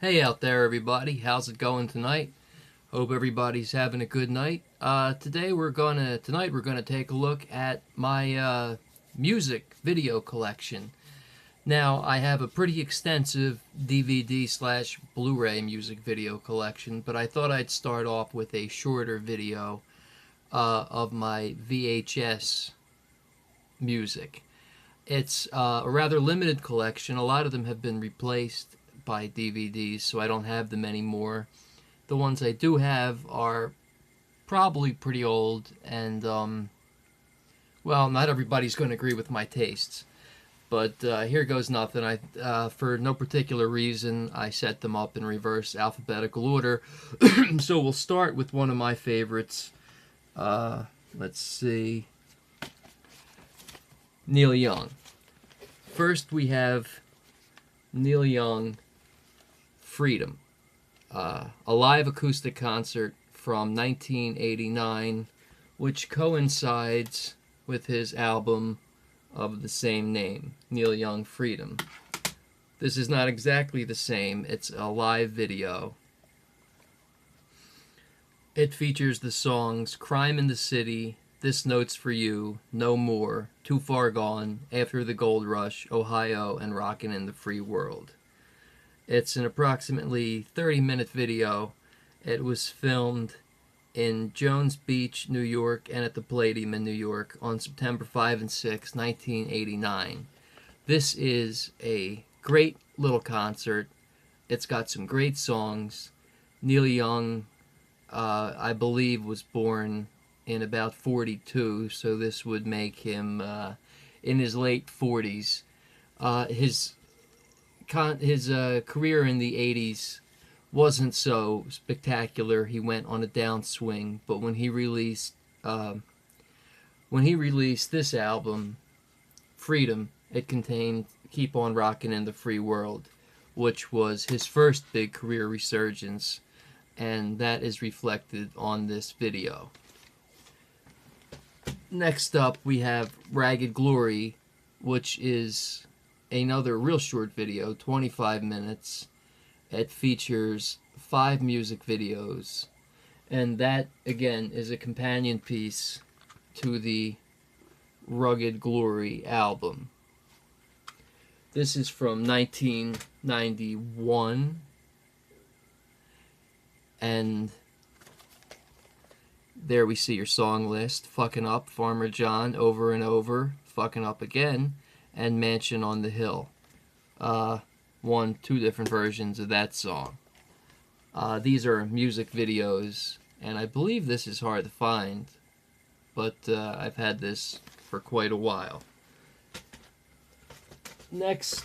Hey out there, everybody. How's it going tonight? Hope everybody's having a good night. Tonight we're gonna take a look at my music video collection. Now, I have a pretty extensive DVD slash Blu-ray music video collection, but I thought I'd start off with a shorter video of my VHS music. It's a rather limited collection. A lot of them have been replaced by DVDs, so I don't have them anymore. The ones I do have are probably pretty old, and well, not everybody's going to agree with my tastes. But here goes nothing. For no particular reason, I set them up in reverse alphabetical order. So we'll start with one of my favorites. Let's see. Neil Young. First we have Neil Young, Freedom. A live acoustic concert from 1989, which coincides with his album of the same name, Neil Young, Freedom. This is not exactly the same. It's a live video. It features the songs Crime in the City, This Note's for You, No More, Too Far Gone, After the Gold Rush, Ohio, and Rockin' in the Free World. It's an approximately 30-minute video. It was filmed in Jones Beach, New York, and at the Palladium in New York on September 5 and 6, 1989. This is a great little concert. It's got some great songs. Neil Young, I believe, was born in about 42, so this would make him in his late 40s. His career in the 80s wasn't so spectacular. He went on a downswing, but when he released this album, Freedom, it contained Keep On Rockin' in the Free World, which was his first big career resurgence, and that is reflected on this video. Next up, we have Ragged Glory, which is another real short video, 25 minutes. It features 5 music videos, and that, again, is a companion piece to the Rugged Glory album. This is from 1991, and there we see your song list: Fucking Up, Farmer John, Over and Over, Fucking Up Again, and Mansion on the Hill. Two different versions of that song. These are music videos, and I believe this is hard to find, but I've had this for quite a while. Next,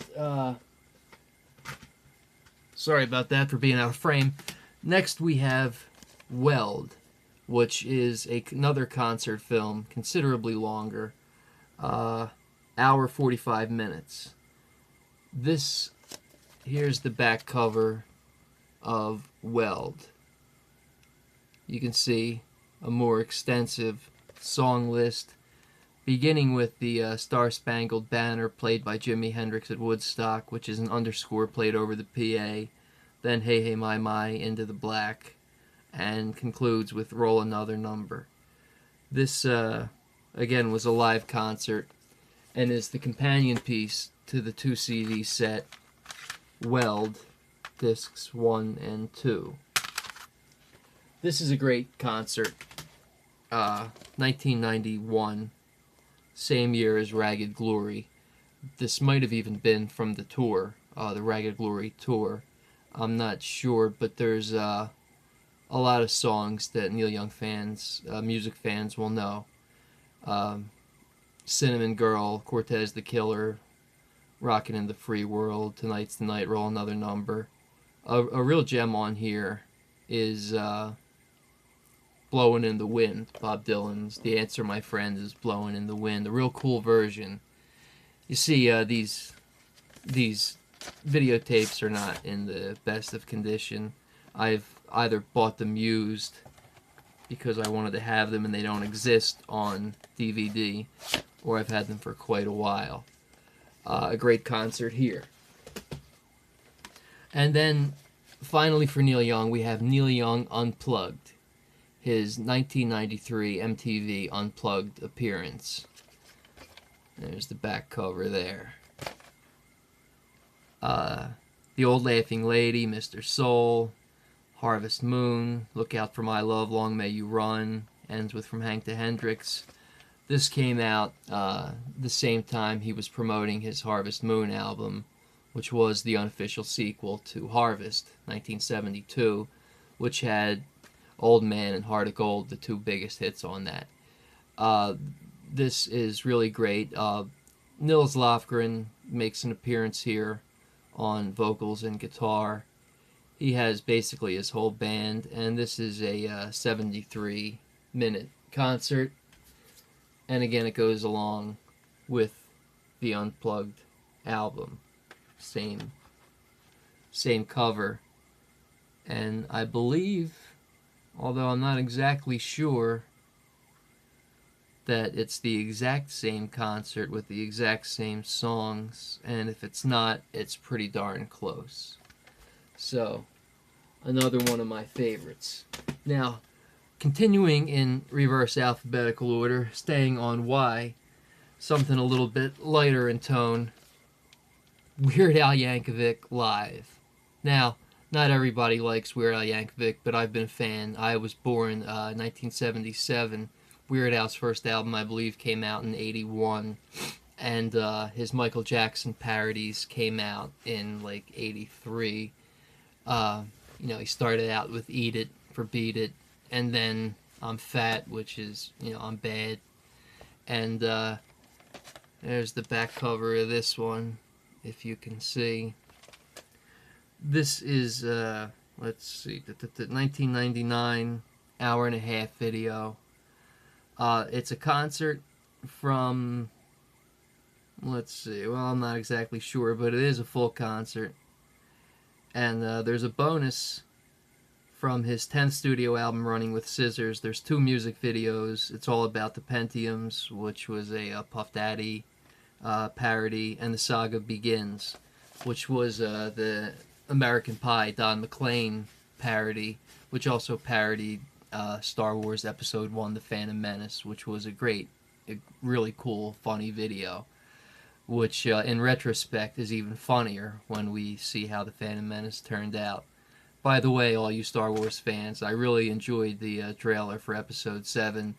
sorry about that for being out of frame. Next we have Weld, which is another concert film, considerably longer, hour 45 minutes. Here's the back cover of Weld. You can see a more extensive song list, beginning with the Star Spangled Banner played by Jimi Hendrix at Woodstock, which is an underscore played over the PA, then Hey Hey My My, Into the Black, and concludes with Roll Another Number. This, again, was a live concert and is the companion piece to the 2 CD set Weld, discs 1 and 2. This is a great concert. 1991, same year as Ragged Glory. This might have even been from the tour, the Ragged Glory tour. I'm not sure, but there's a lot of songs that Neil Young fans, music fans, will know. Cinnamon Girl, Cortez the Killer, Rockin' in the Free World, Tonight's the Night, Roll Another Number. A real gem on here is Blowin' in the Wind, Bob Dylan's. The Answer, My Friend, is Blowin' in the Wind. A real cool version. You see, these videotapes are not in the best of condition. I've either bought them used because I wanted to have them and they don't exist on DVD, or I've had them for quite a while. A great concert here. And then finally for Neil Young, we have Neil Young Unplugged, his 1993 MTV Unplugged appearance. There's the back cover there. The Old Laughing Lady, Mr. Soul, Harvest Moon, Look Out for My Love, Long May You Run, ends with From Hank to Hendrix. This came out the same time he was promoting his Harvest Moon album, which was the unofficial sequel to Harvest, 1972, which had Old Man and Heart of Gold, the two biggest hits on that. This is really great. Nils Lofgren makes an appearance here on vocals and guitar. He has basically his whole band, and this is a 73-minute concert. And again, it goes along with the Unplugged album. Same cover. And I believe, although I'm not exactly sure, that it's the exact same concert with the exact same songs, and if it's not, it's pretty darn close. So, another one of my favorites. Now, continuing in reverse alphabetical order, staying on Y, something a little bit lighter in tone, Weird Al Yankovic Live. Now, not everybody likes Weird Al Yankovic, but I've been a fan. I was born 1977. Weird Al's first album, I believe, came out in 81, and his Michael Jackson parodies came out in like 83. He started out with Eat It for Beat It, and then I'm Fat, which is, I'm Bad. And there's the back cover of this one, if you can see. This is, let's see, the 1999 hour-and-a-half video. It's a concert from, let's see, well, I'm not exactly sure, but it is a full concert. And there's a bonus from his 10th studio album, Running with Scissors. There's 2 music videos. It's all about the Pentiums, which was a Puff Daddy parody, and The Saga Begins, which was the American Pie Don McLean parody, which also parodied Star Wars Episode 1, The Phantom Menace, which was a really cool, funny video, which in retrospect is even funnier when we see how The Phantom Menace turned out. By the way, all you Star Wars fans, I really enjoyed the trailer for Episode 7,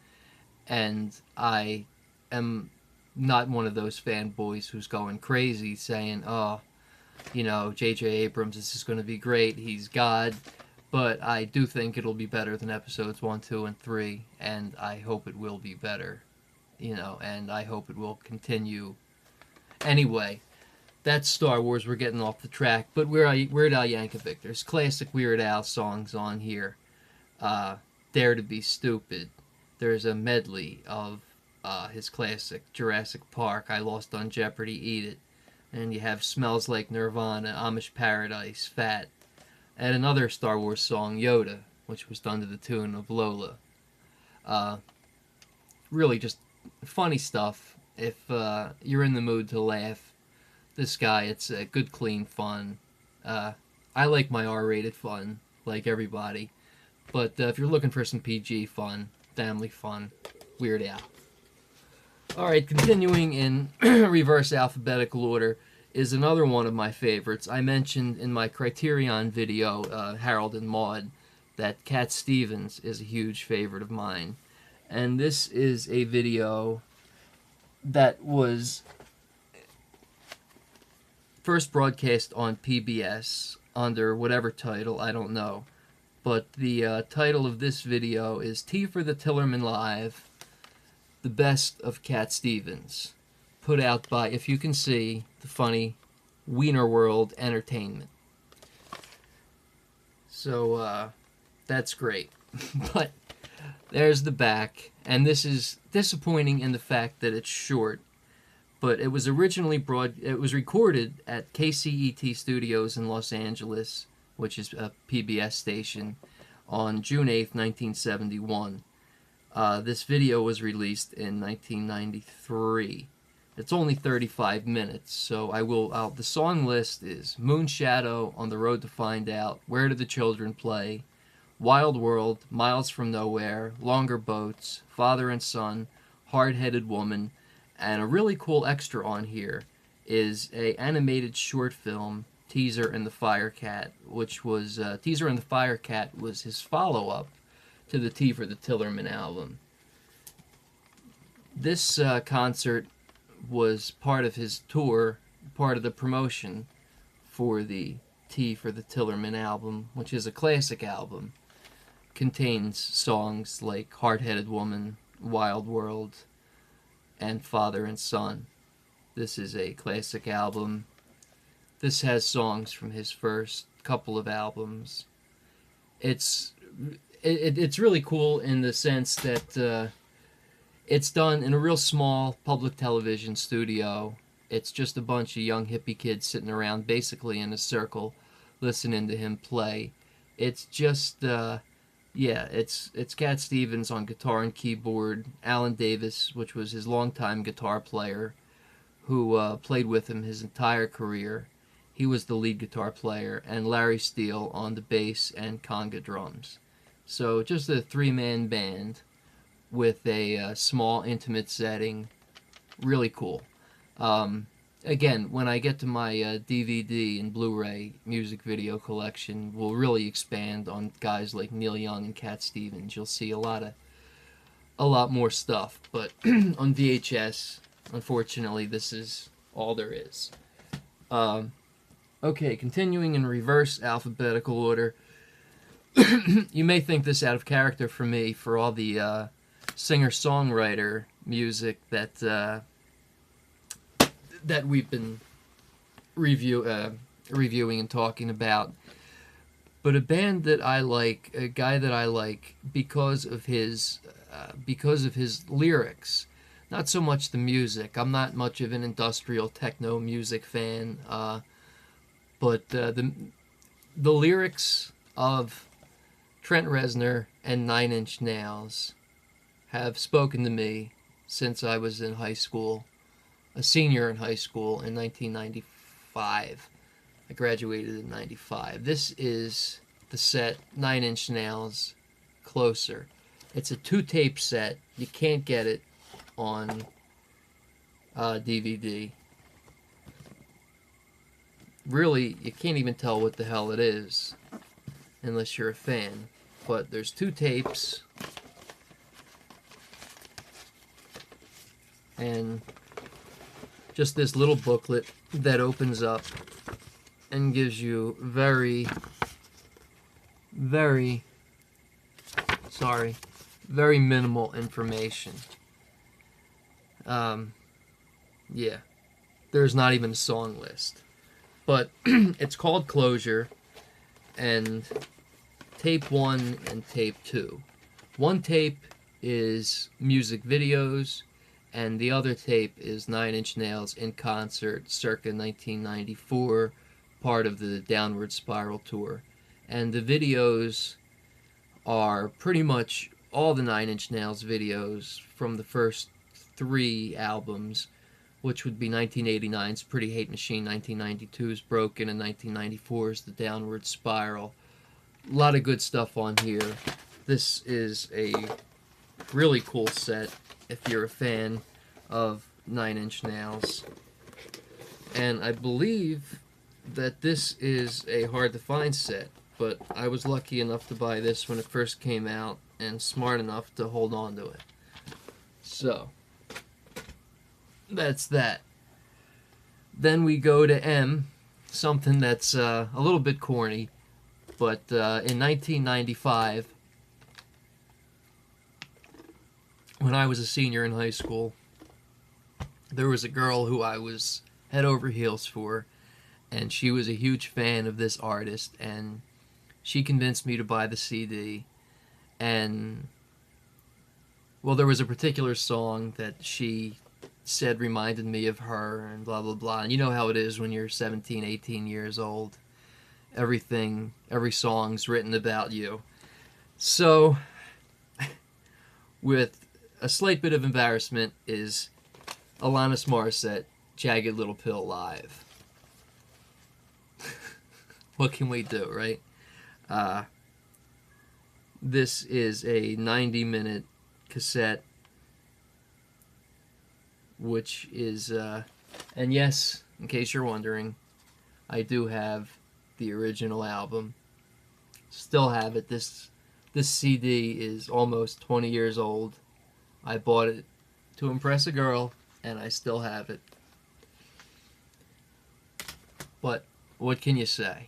and I am not one of those fanboys who's going crazy saying, oh, J.J. Abrams, this is going to be great, he's God. But I do think it'll be better than Episodes 1, 2, and 3, and I hope it will be better, and I hope it will continue. Anyway, that's Star Wars. We're getting off the track, but Weird Al Yankovic. There's classic Weird Al songs on here. Dare to Be Stupid. There's a medley of his classic Jurassic Park, I Lost on Jeopardy, Eat It. And you have Smells Like Nirvana, Amish Paradise, Fat. And another Star Wars song, Yoda, which was done to the tune of Lola. Really just funny stuff. If you're in the mood to laugh, this guy, it's good, clean fun. I like my R-rated fun, like everybody. But if you're looking for some PG fun, family fun, Weird Al. Alright, continuing in reverse alphabetical order is another one of my favorites. I mentioned in my Criterion video, Harold and Maude, that Cat Stevens is a huge favorite of mine. And this is a video that was first broadcast on PBS under whatever title, I don't know. But the title of this video is Tea for the Tillerman Live, The Best of Cat Stevens, put out by, if you can see, the funny Wiener World Entertainment. So, that's great. But there's the back, and this is disappointing in the fact that it's short. But it was originally it was recorded at KCET Studios in Los Angeles, which is a PBS station, on June 8th, 1971. This video was released in 1993, It's only 35 minutes, so the song list is Moon Shadow, On the Road to Find Out, Where Do the Children Play, Wild World, Miles from Nowhere, Longer Boats, Father and Son, Hard-Headed Woman, and a really cool extra on here is a animated short film, Teaser and the Firecat, which was, Teaser and the Firecat was his follow-up to the T for the Tillerman album. This concert was part of his tour, part of the promotion for the T for the Tillerman album, which is a classic album. Contains songs like Hard-Headed Woman, Wild World, and Father and Son. This is a classic album. This has songs from his first couple of albums. It's really cool in the sense that it's done in a real small public television studio. It's just a bunch of young hippie kids sitting around basically in a circle listening to him play. It's just, yeah, it's Cat Stevens on guitar and keyboard, Alan Davis, which was his longtime guitar player, who played with him his entire career. He was the lead guitar player, and Larry Steele on the bass and conga drums. So just a three-man band with a small, intimate setting. Really cool. Again, when I get to my DVD and Blu-ray music video collection, we'll really expand on guys like Neil Young and Cat Stevens. You'll see a lot more stuff. But on VHS, unfortunately, this is all there is. Okay, continuing in reverse alphabetical order. You may think this out of character for me for all the singer-songwriter music that we've been reviewing and talking about, but a band that I like, a guy that I like because of his lyrics, not so much the music. I'm not much of an industrial techno music fan, but the lyrics of Trent Reznor and 9 Inch Nails have spoken to me since I was in high school, a senior in high school in 1995. I graduated in 95. This is the set 9 Inch Nails Closer. It's a 2-tape set. You can't get it on DVD. Really, you can't even tell what the hell it is unless you're a fan. But there's 2 tapes, and just this little booklet that opens up and gives you very minimal information. Yeah, there's not even a song list. But it's called Closure, and tape 1 and tape 2. One tape is music videos, and the other tape is 9 Inch Nails in concert circa 1994, part of the Downward Spiral tour. And the videos are pretty much all the 9 Inch Nails videos from the first 3 albums, which would be 1989's Pretty Hate Machine, 1992's Broken, and 1994's The Downward Spiral. A lot of good stuff on here. This is a really cool set if you're a fan of 9 Inch Nails. And I believe that this is a hard-to-find set, but I was lucky enough to buy this when it first came out and smart enough to hold on to it. So, that's that. Then we go to M, something that's a little bit corny, but in 1995, when I was a senior in high school, there was a girl who I was head over heels for, and she was a huge fan of this artist, and she convinced me to buy the CD. And, well, there was a particular song that she said reminded me of her, and blah blah blah. And you know how it is when you're 17, 18 years old. Every song's written about you. So, with a slight bit of embarrassment, is Alanis Morissette, Jagged Little Pill live. What can we do, right? This is a 90-minute cassette, which is, and yes, in case you're wondering, I do have the original album. Still have it. This CD is almost 20 years old. I bought it to impress a girl, and I still have it. But what can you say?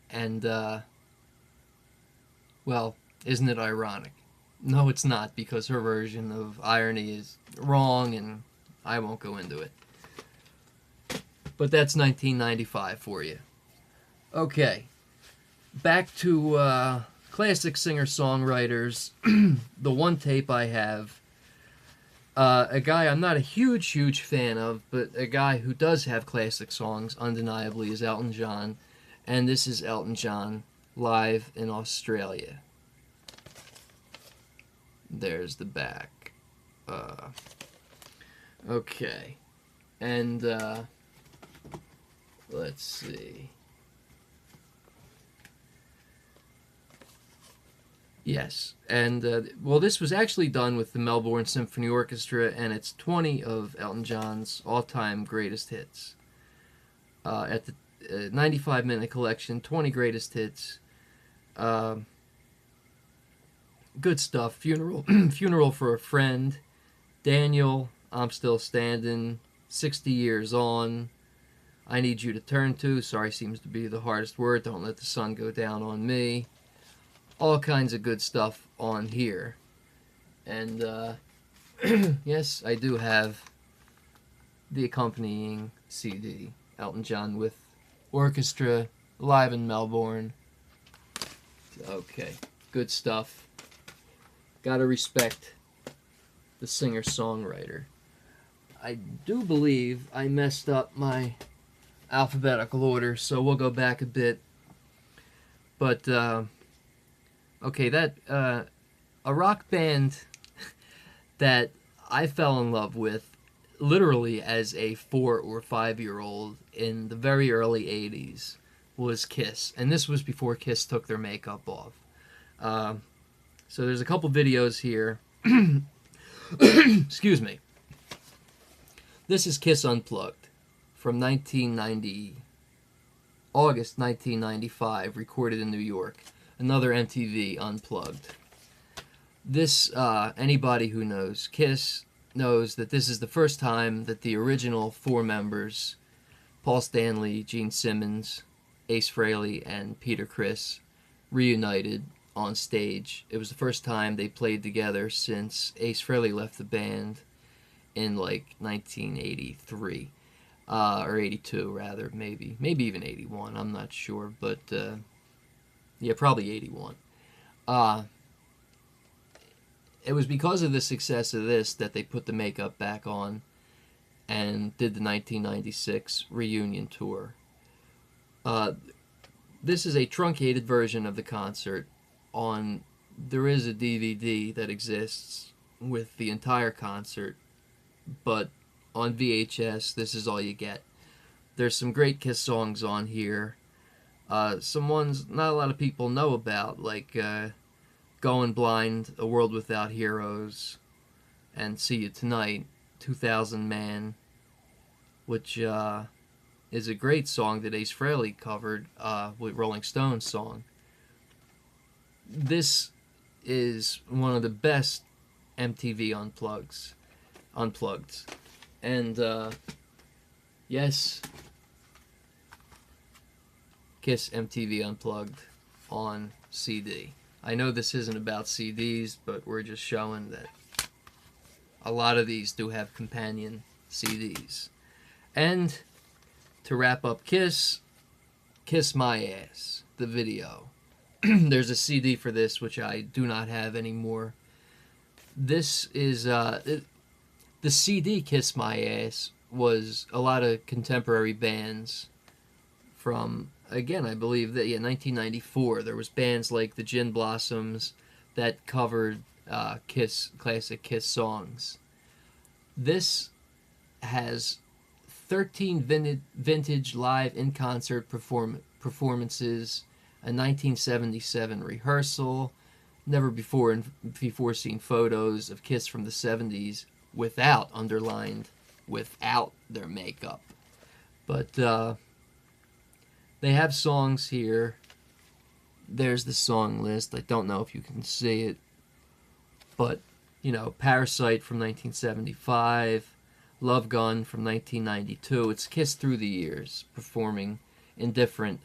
And, well, isn't it ironic? No, it's not, because her version of irony is wrong, and I won't go into it. But that's 1995 for you. Okay, back to classic singer-songwriters. The one tape I have, a guy I'm not a huge fan of, but a guy who does have classic songs, undeniably, is Elton John. And this is Elton John live in Australia. There's the back. Okay. And, let's see. Yes, and, well, this was actually done with the Melbourne Symphony Orchestra, and it's 20 of Elton John's all-time greatest hits. At the 95-minute collection, 20 greatest hits. Good stuff. Funeral, Funeral for a Friend, Daniel, I'm Still Standing, 60 Years On, I Need You to Turn To, sorry seems to be the hardest word, Don't Let the Sun Go Down on Me. All kinds of good stuff on here. And, yes, I do have the accompanying CD, Elton John with orchestra, live in Melbourne. Okay, good stuff. Gotta respect the singer-songwriter. I do believe I messed up my alphabetical order, so we'll go back a bit. But, okay, that, a rock band that I fell in love with literally as a 4 or 5-year-old in the very early 80s was Kiss. And this was before Kiss took their makeup off. So there's a couple videos here. Excuse me. This is Kiss Unplugged from August 1995, recorded in New York. Another MTV Unplugged. This, anybody who knows Kiss knows that this is the first time that the original 4 members, Paul Stanley, Gene Simmons, Ace Frehley, and Peter Criss, reunited on stage. It was the first time they played together since Ace Frehley left the band in like 1983, or 82 rather, maybe even 81, I'm not sure, but yeah, probably 81. It was because of the success of this that they put the makeup back on and did the 1996 reunion tour. This is a truncated version of the concert. There is a DVD that exists with the entire concert, but on VHS, this is all you get. There's some great Kiss songs on here. Some ones not a lot of people know about, like Going Blind, A World Without Heroes, and See You Tonight, 2000 Man, which is a great song that Ace Frehley covered with Rolling Stones song. This is one of the best MTV Unplugged. And, yes, Kiss MTV Unplugged on CD. I know this isn't about CDs, but we're just showing that a lot of these do have companion CDs. And to wrap up Kiss, Kiss My Ass, the video. There's a CD for this, which I do not have anymore. This is, the CD Kiss My Ass was a lot of contemporary bands from, again, I believe that, 1994. There was bands like the Gin Blossoms that covered Kiss, classic Kiss songs. This has 13 vintage live in-concert performances, a 1977 rehearsal, never before seen photos of Kiss from the 70s without their makeup. But they have songs here. There's the song list. I don't know if you can see it, but you know, Parasite from 1975, Love Gun from 1992. It's Kiss through the years, performing in different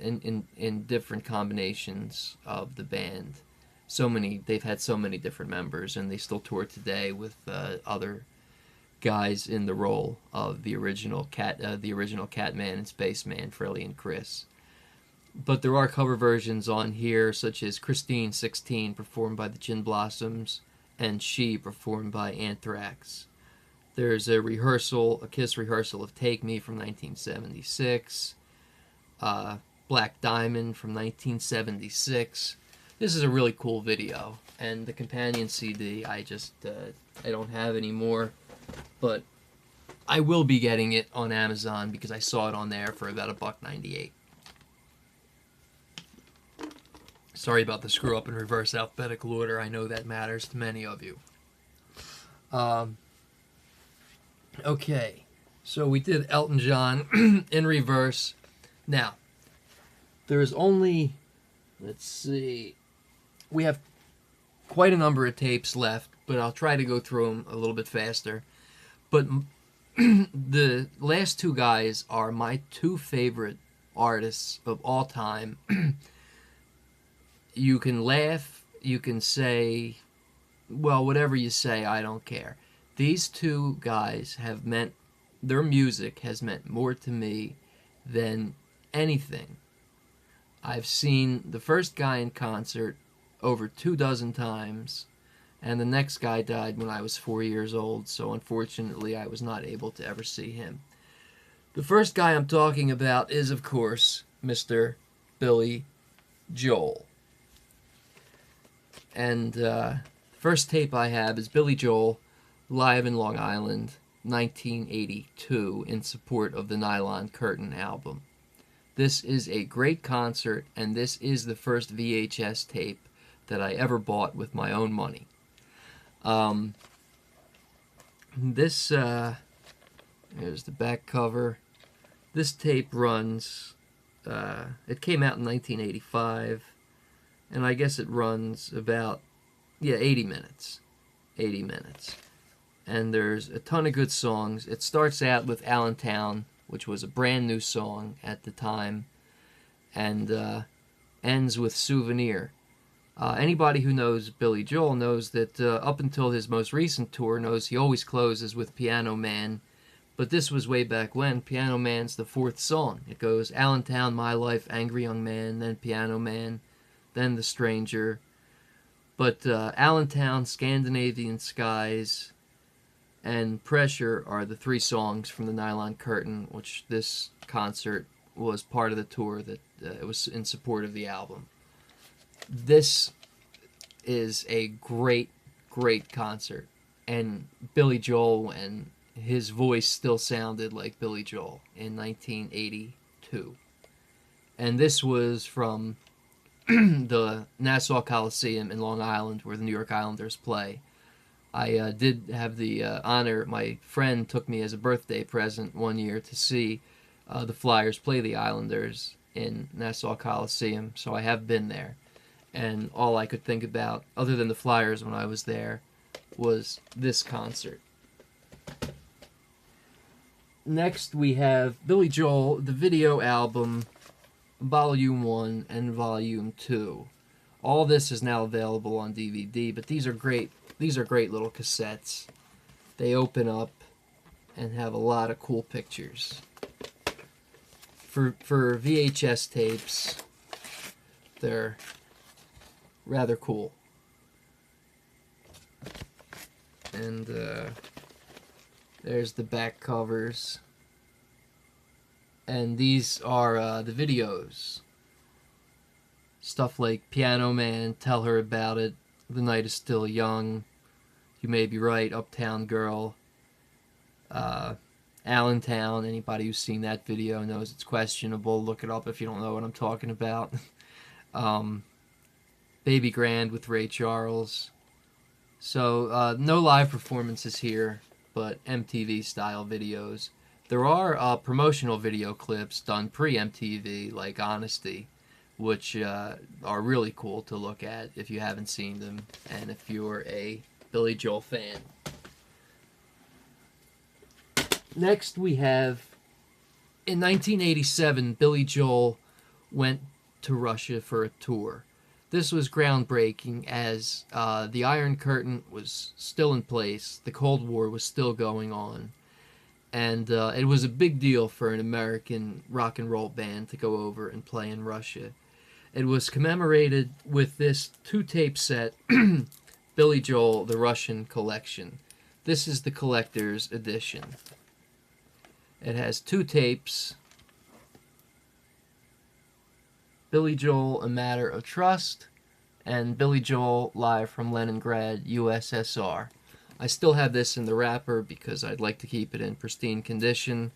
in different combinations of the band. They've had so many different members, and they still tour today with other guys in the role of the original Catman and Spaceman, Frilly and Chris. But there are cover versions on here, such as Christine 16, performed by the Gin Blossoms, and She, performed by Anthrax. There's a Kiss rehearsal of Take Me from 1976, Black Diamond from 1976. This is a really cool video, and the companion CD I don't have anymore, but I will be getting it on Amazon because I saw it on there for about $1.98. Sorry about the screw up in reverse alphabetical order. I know that matters to many of you. Okay, so we did Elton John in reverse. Now, there's only, let's see, we have quite a number of tapes left, but I'll try to go through them a little bit faster. But the last two guys are my two favorite artists of all time. You can laugh, you can say, well, whatever you say, I don't care. These two guys their music has meant more to me than anything. I've seen the first guy in concert over 24 times, and the next guy died when I was 4 years old, so unfortunately I was not able to ever see him. The first guy I'm talking about is, of course, Mr. Billy Joel. And the first tape I have is Billy Joel live in Long Island, 1982, in support of the Nylon Curtain album. This is a great concert, and this is the first VHS tape that I ever bought with my own money. Here's the back cover. This tape runs, it came out in 1985, and I guess it runs about, 80 minutes. 80 minutes. And there's a ton of good songs. It starts out with Allentown, which was a brand new song at the time, and ends with Souvenir. Anybody who knows Billy Joel knows that up until his most recent tour knows he always closes with Piano Man, but this was way back when. Piano Man's the fourth song. It goes Allentown, My Life, Angry Young Man, then Piano Man, then The Stranger. But Allentown, Scandinavian Skies, and Pressure are the three songs from the Nylon Curtain, which this concert was part of the tour that it was in support of the album. This is a great, great concert, and Billy Joel and his voice still sounded like Billy Joel in 1982. And this was from the Nassau Coliseum in Long Island, where the New York Islanders play. I did have the honor, my friend took me as a birthday present one year to see the Flyers play the Islanders in Nassau Coliseum, so I have been there. And all I could think about, other than the Flyers when I was there, was this concert. Next we have Billy Joel, the video album, Volume 1 and Volume 2. All this is now available on DVD, but these are great little cassettes. They open up and have a lot of cool pictures. For VHS tapes, they're rather cool. And there's the back covers. And these are the videos. Stuff like Piano Man, Tell Her About It, The Night Is Still Young, You May Be Right, Uptown Girl, Allentown. Anybody who's seen that video knows it's questionable. Look it up if you don't know what I'm talking about. Baby Grand with Ray Charles. So no live performances here, but MTV style videos. There are promotional video clips done pre-MTV, like Honesty, which are really cool to look at if you haven't seen them, and if you're a Billy Joel fan. Next we have, in 1987, Billy Joel went to Russia for a tour. This was groundbreaking as the Iron Curtain was still in place, the Cold War was still going on, and it was a big deal for an American rock and roll band to go over and play in Russia. It was commemorated with this 2-tape set, Billy Joel, The Russian Collection. This is the collector's edition. It has 2 tapes, Billy Joel, A Matter of Trust, and Billy Joel, Live from Leningrad, USSR. I still have this in the wrapper because I'd like to keep it in pristine condition,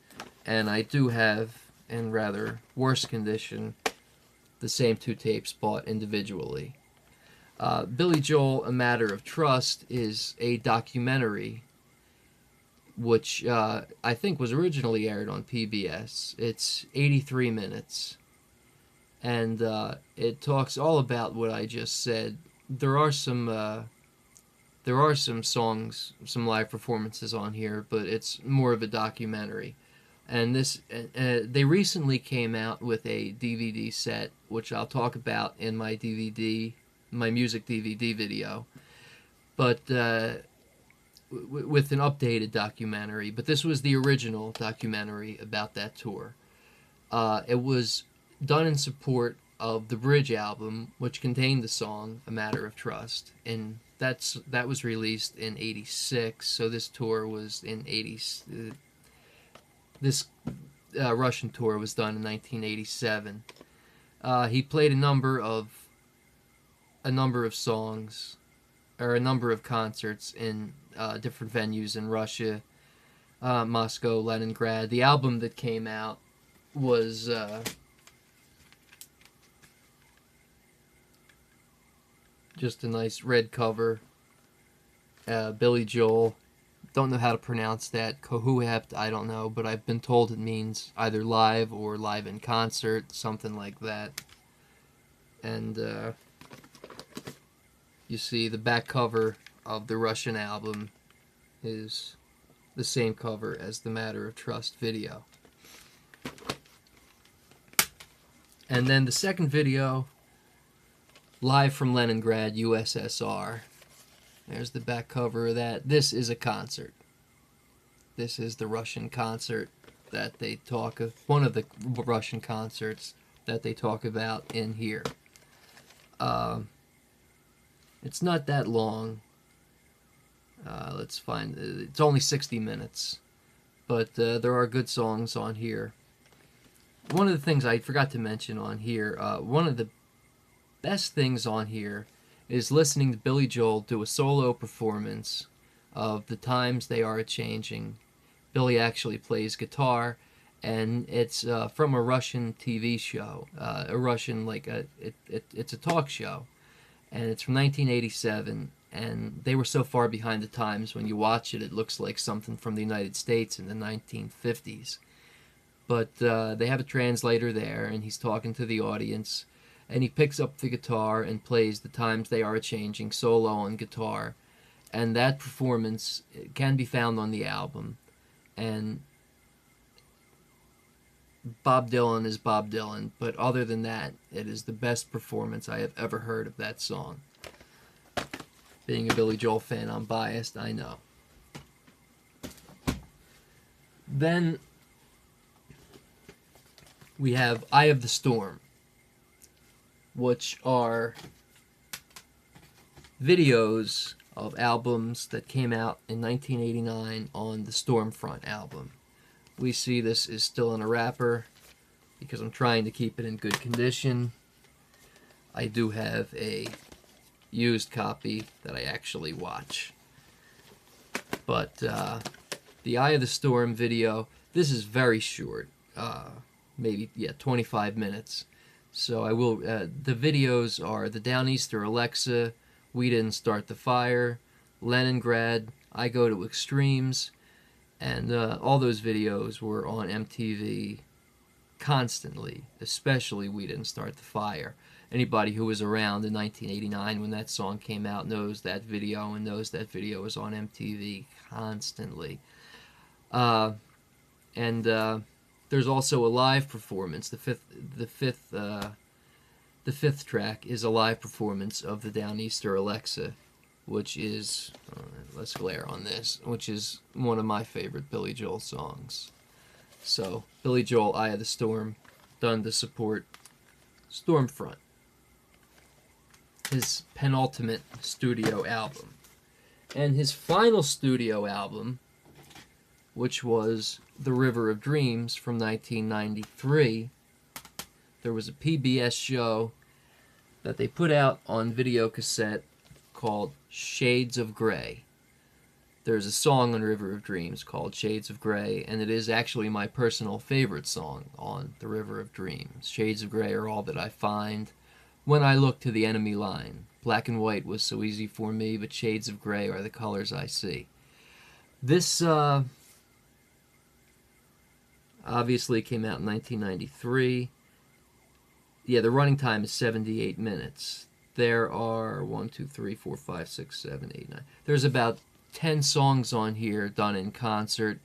and I do have, in rather worse condition, the same 2 tapes bought individually. Billy Joel, A Matter of Trust is a documentary which I think was originally aired on PBS. It's 83 minutes, and it talks all about what I just said. There are some songs, some live performances on here, but it's more of a documentary. And this, they recently came out with a DVD set, which I'll talk about in my music DVD video, but with an updated documentary. But this was the original documentary about that tour. It was done in support of the Bridge album, which contained the song "A Matter of Trust," and that was released in '86. So this tour was in this Russian tour was done in 1987. He played a number of songs, or a number of concerts in different venues in Russia, Moscow, Leningrad. The album that came out was just a nice red cover. Billy Joel. Don't know how to pronounce that. Kohuhept, I don't know, but I've been told it means either live or live in concert, something like that. And you see the back cover of the Russian album is the same cover as the Matter of Trust video. And then the second video, Live from Leningrad, USSR. There's the back cover of that. This is a concert. This is the Russian concert that they talk of, one of the Russian concerts that they talk about in here. It's not that long. Let's find, it's only 60 minutes, but there are good songs on here. One of the things I forgot to mention on here, one of the best things on here is listening to Billy Joel do a solo performance of The Times They Are A-Changing. Billy actually plays guitar, and it's from a Russian TV show, a Russian, it's a talk show, and it's from 1987, and they were so far behind the times. When you watch it, it looks like something from the United States in the 1950s. But they have a translator there, and he's talking to the audience, and he picks up the guitar and plays The Times They Are A-Changing solo on guitar, and that performance can be found on the album. And Bob Dylan is Bob Dylan, but other than that, it is the best performance I have ever heard of that song. Being a Billy Joel fan, I'm biased, I know. Then we have Eye of the Storm, which are videos of albums that came out in 1989 on the Stormfront album. We see this is still in a wrapper because I'm trying to keep it in good condition. I do have a used copy that I actually watch. But the Eye of the Storm video. This is very short, maybe 25 minutes. So I will. The videos are the Downeaster Alexa, We Didn't Start the Fire, Leningrad, I Go to Extremes, and all those videos were on MTV constantly, especially We Didn't Start the Fire. Anybody who was around in 1989 when that song came out knows that video and knows that video was on MTV constantly. And there's also a live performance. The fifth track is a live performance of the Downeaster Alexa, which is, let's glare on this, which is one of my favorite Billy Joel songs. So, Billy Joel, Eye of the Storm, done to support Stormfront, his penultimate studio album. And his final studio album, which was The River of Dreams from 1993, there was a PBS show that they put out on video cassette called Shades of Grey. There's a song on River of Dreams called Shades of Grey, and it is actually my personal favorite song on The River of Dreams. Shades of Grey are all that I find when I look to the enemy line. Black and white was so easy for me, but shades of grey are the colors I see. This obviously came out in 1993. Yeah, the running time is 78 minutes. There are 1, 2, 3, 4, 5, 6, 7, 8, 9. There's about 10 songs on here done in concert,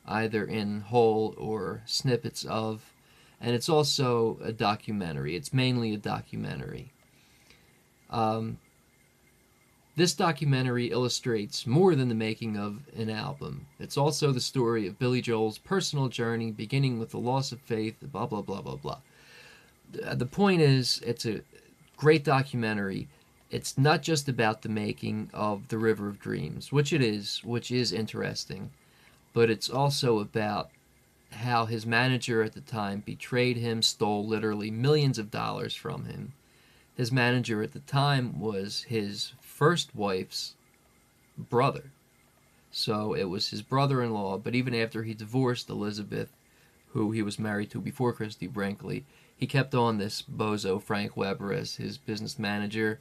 either in whole or snippets of, and it's also a documentary. It's mainly a documentary. This documentary illustrates more than the making of an album. It's also the story of Billy Joel's personal journey, beginning with the loss of faith, blah, blah, blah, blah, blah. The point is, it's a great documentary. It's not just about the making of The River of Dreams, which is interesting, but it's also about how his manager at the time betrayed him, stole literally millions of dollars from him. His manager at the time was his first wife's brother. So it was his brother-in-law, but even after he divorced Elizabeth, who he was married to before Christy Brinkley, he kept on this bozo Frank Weber as his business manager,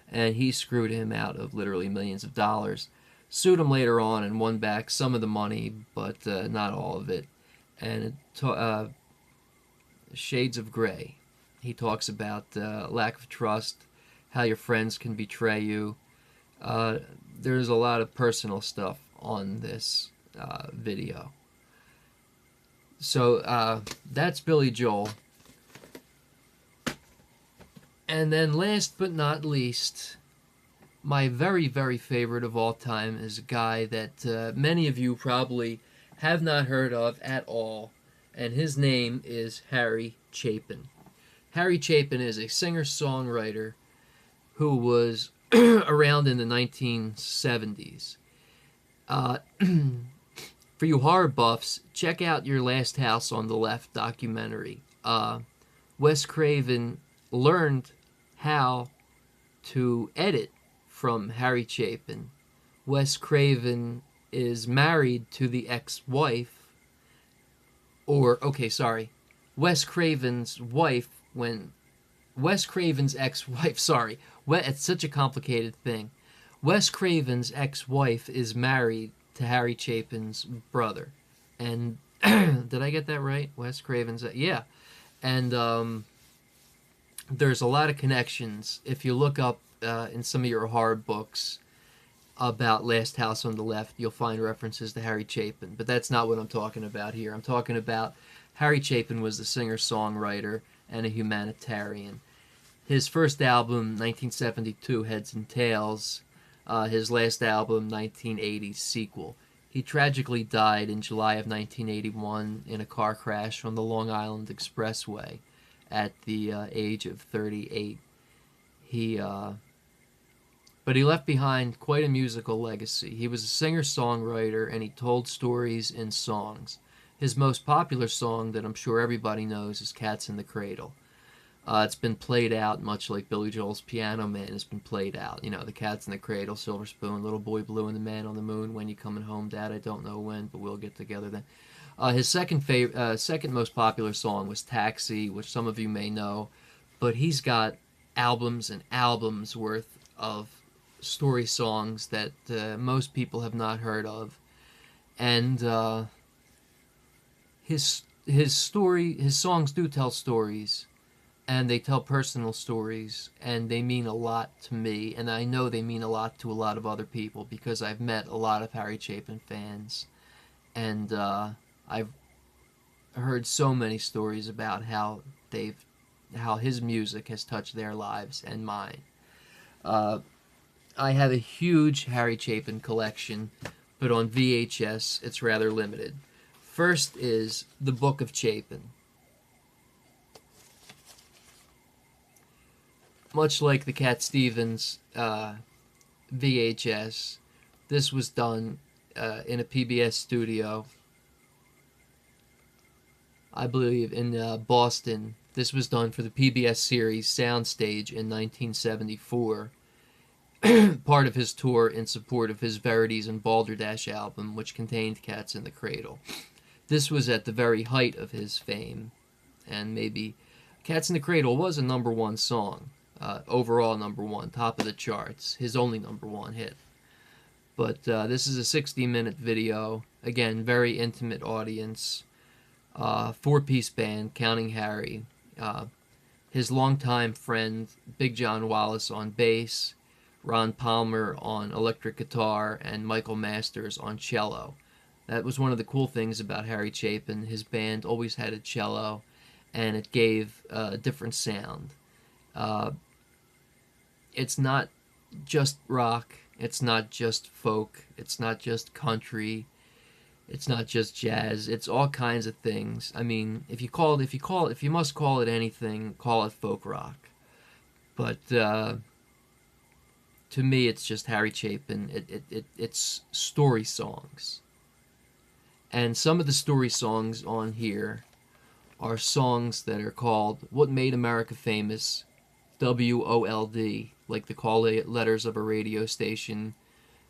and he screwed him out of literally millions of dollars. Sued him later on and won back some of the money, but not all of it. And Shades of Grey. He talks about lack of trust, how your friends can betray you. There's a lot of personal stuff on this video. So that's Billy Joel. And then last but not least, my very, very favorite of all time is a guy that many of you probably have not heard of at all, and his name is Harry Chapin. Harry Chapin is a singer-songwriter who was around in the 1970s. For you horror buffs, check out your Last House on the Left documentary. Wes Craven learned how to edit from Harry Chapin. Wes Craven is married to the ex-wife, Wes Craven's wife, Wes Craven's ex-wife, it's such a complicated thing. Wes Craven's ex-wife is married to Harry Chapin's brother. And, did I get that right? Wes Craven's, yeah. And, there's a lot of connections. If you look up in some of your horror books about Last House on the Left, you'll find references to Harry Chapin. But that's not what I'm talking about here. I'm talking about Harry Chapin was the singer-songwriter and a humanitarian. His first album, 1972, Heads and Tails. His last album, 1980's Sequel. He tragically died in July of 1981 in a car crash on the Long Island Expressway at the age of 38. But he left behind quite a musical legacy. He was a singer-songwriter, and he told stories in songs. His most popular song that I'm sure everybody knows is Cats in the Cradle. It's been played out much like Billy Joel's Piano Man has been played out. You know, The Cat's in the Cradle, Silver Spoon, Little Boy Blue and the Man on the Moon, When You Coming Home, Dad, I Don't Know When, but We'll Get Together Then. His second most popular song was Taxi, which some of you may know, but he's got albums and albums worth of story songs that most people have not heard of, and his songs do tell stories, and they tell personal stories, and they mean a lot to me, and I know they mean a lot to a lot of other people because I've met a lot of Harry Chapin fans, and I've heard so many stories about how his music has touched their lives and mine. I have a huge Harry Chapin collection, but on VHS it's rather limited. First is The Book of Chapin. Much like the Cat Stevens VHS, this was done in a PBS studio, I believe in Boston. This was done for the PBS series Soundstage in 1974, part of his tour in support of his Verities and Balderdash album, which contained Cats in the Cradle. This was at the very height of his fame, and maybe Cats in the Cradle was a #1 song, overall #1, top of the charts, his only #1 hit. But this is a 60-minute video, again, very intimate audience, 4-piece band, counting Harry, his longtime friend Big John Wallace on bass, Ron Palmer on electric guitar, and Michael Masters on cello. That was one of the cool things about Harry Chapin. His band always had a cello, and it gave a different sound. It's not just rock, it's not just folk, it's not just country, it's not just jazz, it's all kinds of things. I mean, if you must call it anything, call it folk rock. But to me, it's just Harry Chapin. It's story songs. And some of the story songs on here are songs that are called What Made America Famous, WOLD, like the call letters of a radio station,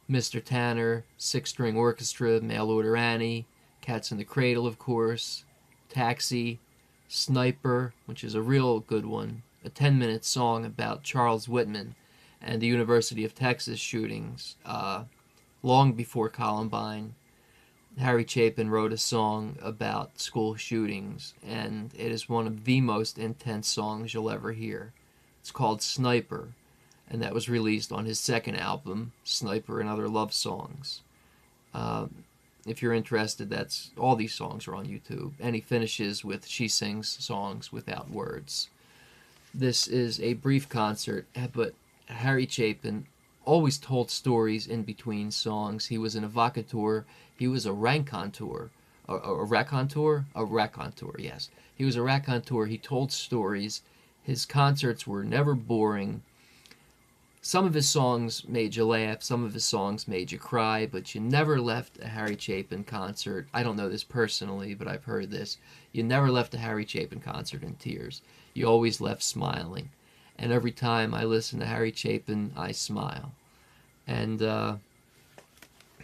Mr. Tanner, Six-String Orchestra, Mail Order Annie, Cats in the Cradle, of course, Taxi, Sniper, which is a real good one, a 10-minute song about Charles Whitman and the University of Texas shootings. Long before Columbine, Harry Chapin wrote a song about school shootings, and it is one of the most intense songs you'll ever hear. It's called Sniper, and that was released on his second album, Sniper and Other Love Songs. If you're interested, that's all these songs are on YouTube, and he finishes with She Sings Songs Without Words. This is a brief concert, but Harry Chapin always told stories in between songs. He was an evocateur. He was a raconteur. A raconteur? A raconteur, yes. He was a raconteur. He told stories. His concerts were never boring. Some of his songs made you laugh, some of his songs made you cry, but you never left a Harry Chapin concert. I don't know this personally, but I've heard this. You never left a Harry Chapin concert in tears. You always left smiling. And every time I listen to Harry Chapin, I smile. And